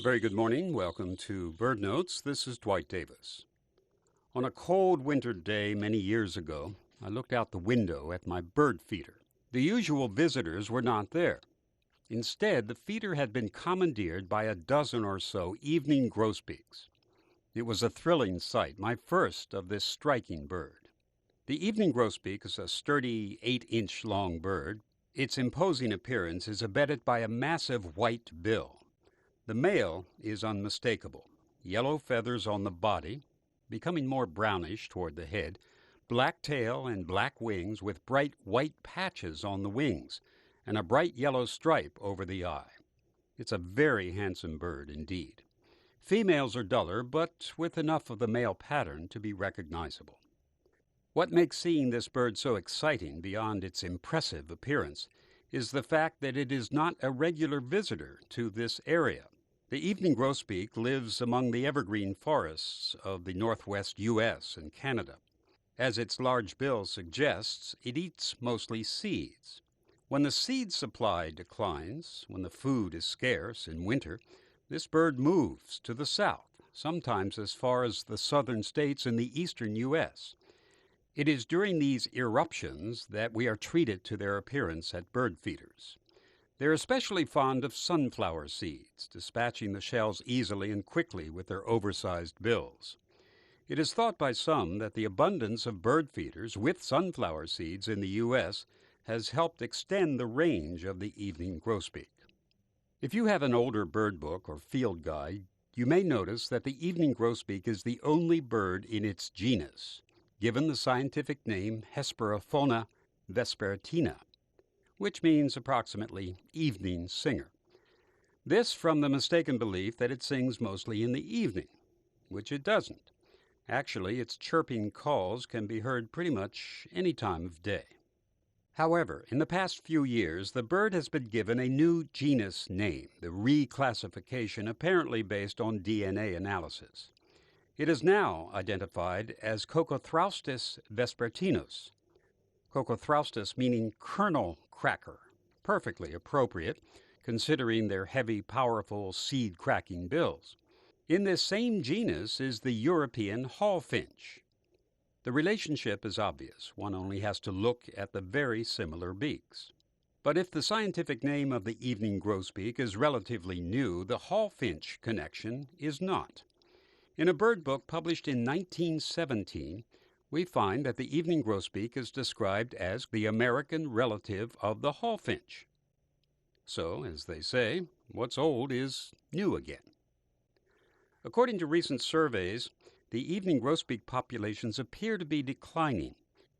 very good morning. Welcome to Bird Notes. This is Dwight Davis. On a cold winter day many years ago, I looked out the window at my bird feeder. The usual visitors were not there. Instead, the feeder had been commandeered by a dozen or so evening grosbeaks. It was a thrilling sight, my first of this striking bird. The evening grosbeak is a sturdy 8-inch long bird. Its imposing appearance is abetted by a massive white bill. The male is unmistakable. Yellow feathers on the body, becoming more brownish toward the head, black tail and black wings with bright white patches on the wings, and a bright yellow stripe over the eye. It's a very handsome bird indeed. Females are duller, but with enough of the male pattern to be recognizable. What makes seeing this bird so exciting beyond its impressive appearance is the fact that it is not a regular visitor to this area. The evening grosbeak lives among the evergreen forests of the northwest U.S. and Canada. As its large bill suggests, it eats mostly seeds. When the seed supply declines, when the food is scarce in winter, this bird moves to the south, sometimes as far as the southern states in the eastern U.S. It is during these eruptions that we are treated to their appearance at bird feeders. They're especially fond of sunflower seeds, dispatching the shells easily and quickly with their oversized bills. It is thought by some that the abundance of bird feeders with sunflower seeds in the U.S. has helped extend the range of the evening grosbeak. If you have an older bird book or field guide, you may notice that the evening grosbeak is the only bird in its genus, given the scientific name Hesperophona vespertina, which means approximately evening singer. This from the mistaken belief that it sings mostly in the evening, which it doesn't. Actually, its chirping calls can be heard pretty much any time of day. However, in the past few years, the bird has been given a new genus name, the reclassification apparently based on DNA analysis. It is now identified as Cocothrastus vespertinus. Cocothrastus meaning kernel cracker, perfectly appropriate considering their heavy, powerful seed-cracking bills. In this same genus is the European hawfinch. The relationship is obvious. One only has to look at the very similar beaks. But if the scientific name of the evening grosbeak is relatively new, the hawfinch connection is not. In a bird book published in 1917, we find that the evening grosbeak is described as the American relative of the hawfinch. So, as they say, what's old is new again. According to recent surveys, the evening grosbeak populations appear to be declining.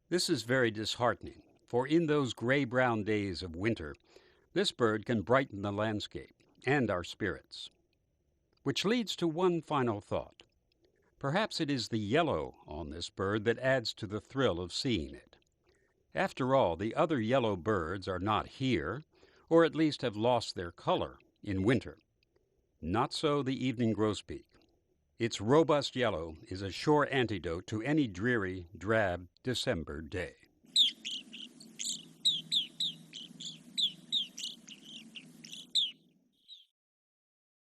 This is very disheartening, for in those gray-brown days of winter, this bird can brighten the landscape and our spirits. Which leads to one final thought. Perhaps it is the yellow on this bird that adds to the thrill of seeing it. After all, the other yellow birds are not here, or at least have lost their color in winter. Not so the evening grosbeak. Its robust yellow is a sure antidote to any dreary, drab December day.